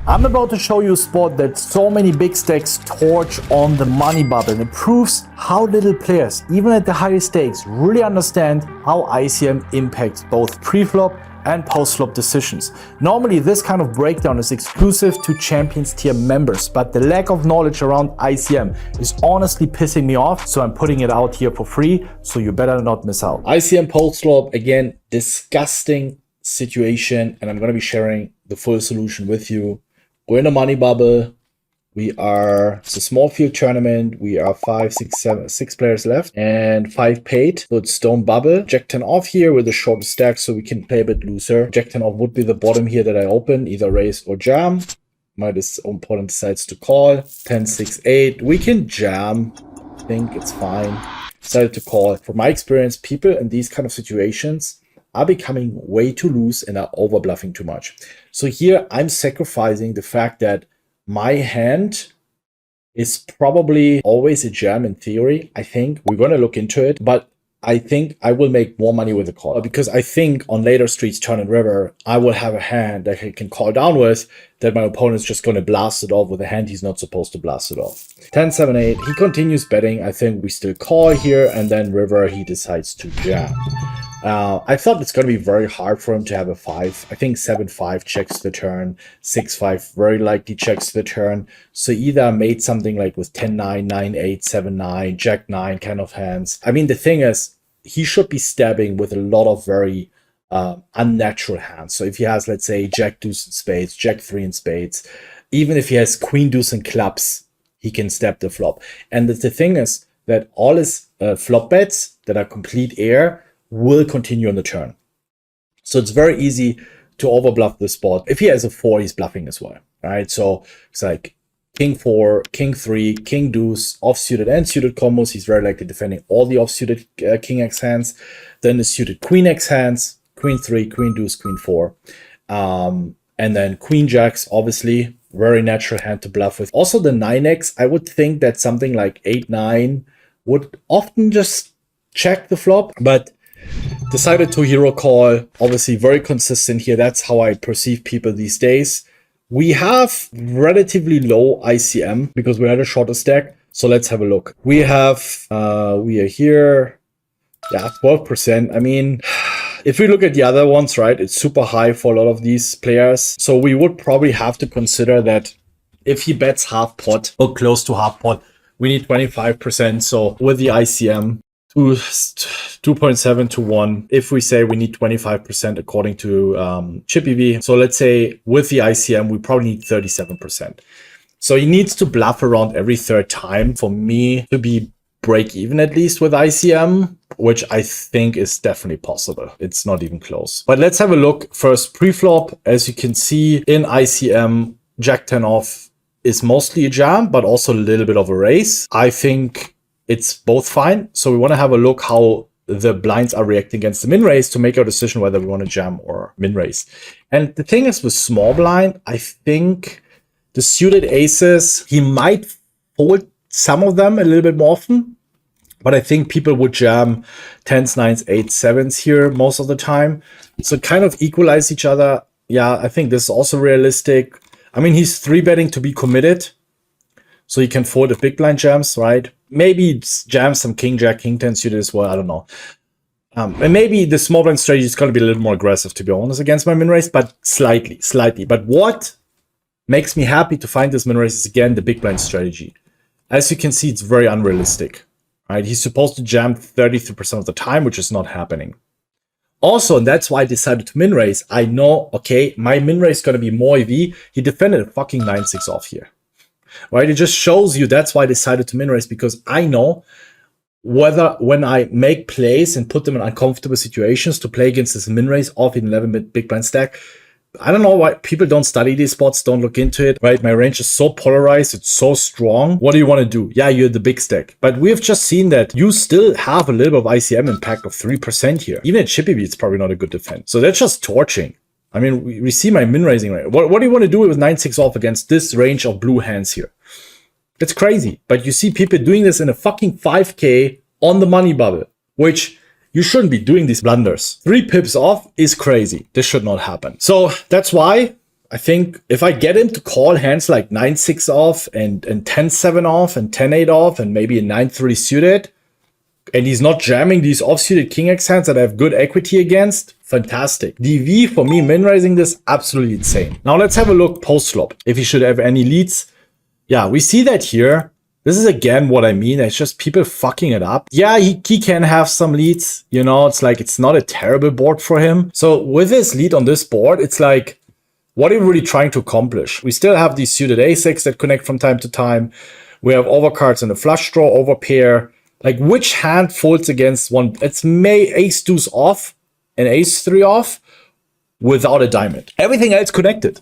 I'm about to show you a spot that so many big stacks torch on the money bubble, and it proves how little players, even at the highest stakes, really understand how ICM impacts both pre-flop and post-flop decisions. Normally, this kind of breakdown is exclusive to Champions tier members, but the lack of knowledge around ICM is honestly pissing me off, so I'm putting it out here for free, so you better not miss out. ICM post-flop, again, disgusting situation, and I'm going to be sharing the full solution with you. We're in a money bubble. It's a small field tournament. We are 6 players left and 5 paid. So it's stone bubble. Jack 10 off here with the shortest stack, so we can play a bit looser. Jack 10 off would be the bottom here that I open, either raise or jam. My opponent decides to call. 10, 6, 8. We can jam. I think it's fine. Decided to call. From my experience, people in these kind of situations are becoming way too loose and are over bluffing too much. So here I'm sacrificing the fact that my hand is probably always a jam in theory. I think we're going to look into it, but I think I will make more money with a call because I think on later streets, turn and river, I will have a hand that I can call down with that my opponent's just going to blast it off with a hand he's not supposed to blast it off. 10, 7, 8. He continues betting. I think we still call here, and then river, he decides to jam. I thought it's going to be very hard for him to have a 5. I think 7-5 checks the turn, 6-5 very likely checks the turn. So either made something like with 10-9, 9-8, 7-9, Jack-9 kind of hands. I mean, the thing is, he should be stabbing with a lot of very unnatural hands. So if he has, let's say, Jack-Deuce in spades, Jack-3 in spades, even if he has Queen-Deuce in clubs, he can stab the flop. And the thing is that all his flop bets that are complete air will continue on the turn. So it's very easy to overbluff the spot. If he has a 4, he's bluffing as well, right? So it's like King 4, King 3, King Deuce, offsuited and suited combos. He's very likely defending all the offsuited King X hands. Then the suited Queen X hands, Queen 3, Queen Deuce, Queen 4. And then Queen Jacks, obviously, very natural hand to bluff with. Also the 9X, I would think that something like 8-9 would often just check the flop, but decided to hero call, obviously very consistent here. That's how I perceive people these days. We have relatively low ICM because we had a shorter stack. So let's have a look. We are here, yeah, 12%. I mean, if we look at the other ones, right, it's super high for a lot of these players. So we would probably have to consider that if he bets half pot or close to half pot, we need 25%. So with the ICM, 2.7 to 1. If we say we need 25% according to Chippy V. So let's say with the ICM, we probably need 37%. So he needs to bluff around every third time for me to be break even at least with ICM, which I think is definitely possible. It's not even close. But let's have a look first pre-flop. As you can see in ICM, Jack 10 off is mostly a jam, but also a little bit of a raise. I think it's both fine. So we want to have a look how the blinds are reacting against the min raise to make our decision whether we want to jam or min raise. And the thing is with small blind, I think the suited aces, he might fold some of them a little bit more often, but I think people would jam 10s, 9s, 8s, 7s here most of the time. So kind of equalize each other. Yeah, I think this is also realistic. I mean, he's 3-betting to be committed. So you can fold if big blind jams, right? Maybe jam some King Jack, King 10 suited as well. I don't know. And maybe the small blind strategy is going to be a little more aggressive, to be honest, against my min raise, but slightly. But what makes me happy to find this min raise is, again, the big blind strategy. As you can see, it's very unrealistic, right? He's supposed to jam 33% of the time, which is not happening. Also, and that's why I decided to min raise. I know, okay, my min raise is going to be more EV. He defended a fucking 9-6 off here. Right, it just shows you that's why I decided to min raise, because I know whether when I make plays and put them in uncomfortable situations to play against this min raise off in 11-bit big blind stack. I don't know why people don't study these spots, don't look into it, right? My range is so polarized, it's so strong. What do you want to do? Yeah, you're the big stack. But we have just seen that you still have a little bit of ICM impact of 3% here. Even at Chippy V, it's probably not a good defense. So that's just torching. I mean, we see my min raising rate. What do you want to do with 9-6 off against this range of blue hands here? It's crazy. But you see people doing this in a fucking 5K on the money bubble, which you shouldn't be doing these blunders. 3 pips off is crazy. This should not happen. So that's why I think if I get him to call hands like 9-6 off and 10-7 off and 10-8 off and maybe a 9-3 suited, and he's not jamming these off-suited king X hands that I have good equity against, fantastic. DV for me, min raising this, absolutely insane. Now let's have a look post-flop, if he should have any leads. Yeah, we see that here. This is again what I mean. It's just people fucking it up. Yeah, he can have some leads. You know, it's like, it's not a terrible board for him. So with his lead on this board, it's like, what are we really trying to accomplish? We still have these suited a6 that connect from time to time. We have overcards in the flush draw, overpair. Like, which hand folds against one? It's ace deuce off and ace 3 off without a diamond. Everything else connected.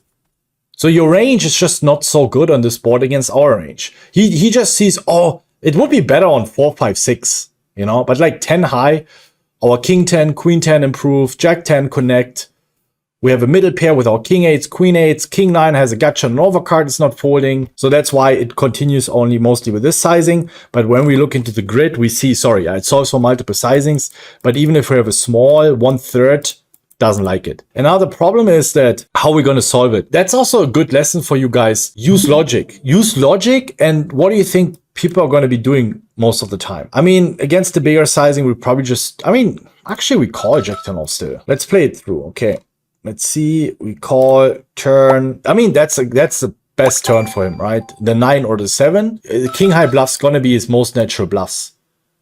So your range is just not so good on this board against our range. He just sees, oh, it would be better on 4, 5, 6, you know, but like 10 high, our king 10, queen 10 improve, jack 10 connect. We have a middle pair with our king 8s, queen 8s, king 9 has a gotcha and overcard, it's not folding. So that's why it continues only mostly with this sizing. But when we look into the grid, we see, sorry, it solves for multiple sizings. But even if we have a small 1/3, doesn't like it. And now the problem is that how we're going to solve it. That's also a good lesson for you guys. Use logic. Use logic. And what do you think people are going to be doing most of the time? I mean, against the bigger sizing, we probably just, I mean, actually we call jack 10 off still. Let's play it through. Okay. Let's see. We call turn. I mean, that's the best turn for him, right? The 9 or the 7. The king high bluff's going to be his most natural bluffs.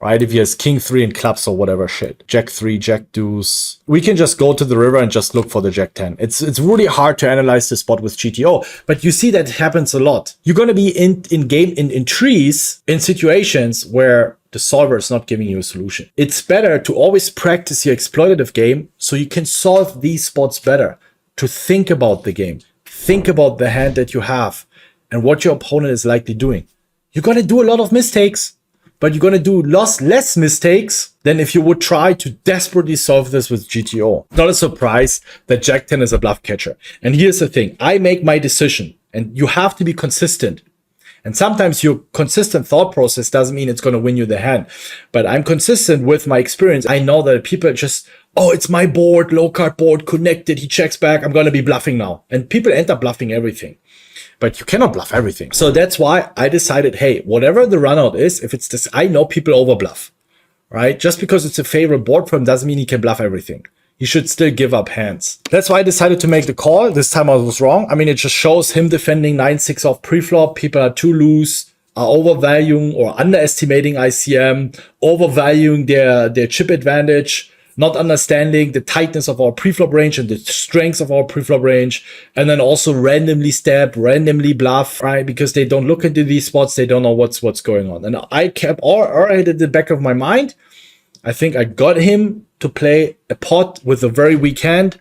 Right, if he has king 3 in clubs or whatever shit. Jack 3, jack deuce. We can just go to the river and just look for the jack 10. It's really hard to analyze the spot with GTO, but you see that happens a lot. You're going to be in trees, in situations where the solver is not giving you a solution. It's better to always practice your exploitative game so you can solve these spots better. To think about the game. Think about the hand that you have and what your opponent is likely doing. You're going to do a lot of mistakes, but you're going to do less mistakes than if you would try to desperately solve this with GTO. Not a surprise that jack 10 is a bluff catcher. And here's the thing. I make my decision and you have to be consistent. And sometimes your consistent thought process doesn't mean it's going to win you the hand. But I'm consistent with my experience. I know that people just, oh, it's my board, low card board, connected. He checks back. I'm going to be bluffing now. And people end up bluffing everything. But you cannot bluff everything. So that's why I decided, hey, whatever the runout is, if it's this, I know people over bluff, right? Just because it's a favorite board for him doesn't mean he can bluff everything. He should still give up hands. That's why I decided to make the call. This time I was wrong. I mean, it just shows him defending 9-6 off pre-flop. People are too loose, are overvaluing or underestimating ICM, overvaluing their chip advantage, not understanding the tightness of our preflop range and the strengths of our preflop range, and then also randomly step, randomly bluff, right? Because they don't look into these spots, they don't know what's going on. And I kept already at the back of my mind. I think I got him to play a pot with a very weak hand.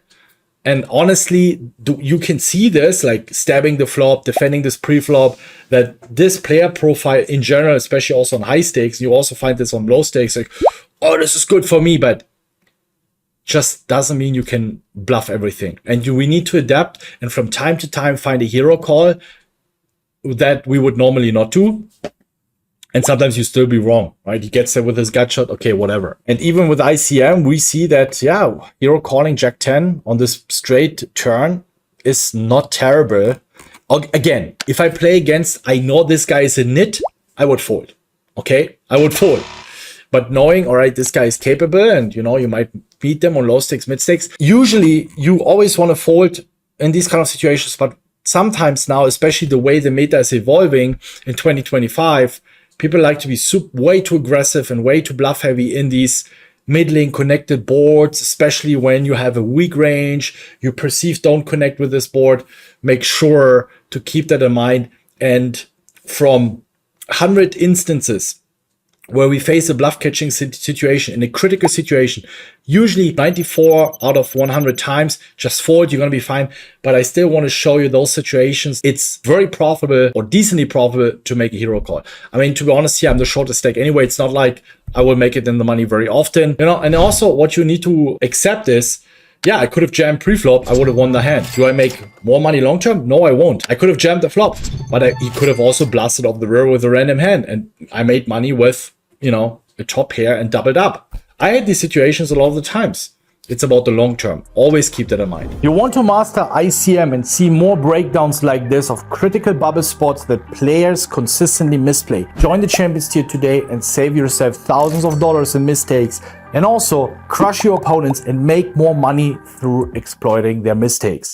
And honestly, you can see this, like stabbing the flop, defending this pre-flop, that this player profile in general, especially also on high stakes, you also find this on low stakes, like, oh, this is good for me, but just doesn't mean you can bluff everything. And we need to adapt and from time to time find a hero call that we would normally not do. And sometimes you still be wrong, right? He gets there with his gut shot, okay, whatever. And even with ICM, we see that, yeah, hero calling jack 10 on this straight turn is not terrible. Again, if I play against, I know this guy is a nit, I would fold, okay? I would fold. But knowing, all right, this guy is capable and, you know, you might beat them on low stakes, mid stakes. Usually, you always want to fold in these kind of situations. But sometimes now, especially the way the meta is evolving in 2025, people like to be way too aggressive and way too bluff heavy in these middling connected boards, especially when you have a weak range, you perceive don't connect with this board. Make sure to keep that in mind. And from 100 instances where we face a bluff catching situation, in a critical situation, usually 94 out of 100 times, just fold, you're going to be fine. But I still want to show you those situations. It's very profitable or decently profitable to make a hero call. I mean, to be honest here, I'm the shortest stack anyway. It's not like I will make it in the money very often, you know. And also what you need to accept is, yeah, I could have jammed pre-flop. I would have won the hand. Do I make more money long term? No, I won't. I could have jammed the flop, but he could have also blasted off the river with a random hand. And I made money with, you know, a top pair and doubled up. I had these situations a lot of the times. It's about the long term. Always keep that in mind. You want to master ICM and see more breakdowns like this of critical bubble spots that players consistently misplay. Join the Champions tier today and save yourself thousands of dollars in mistakes, and also crush your opponents and make more money through exploiting their mistakes.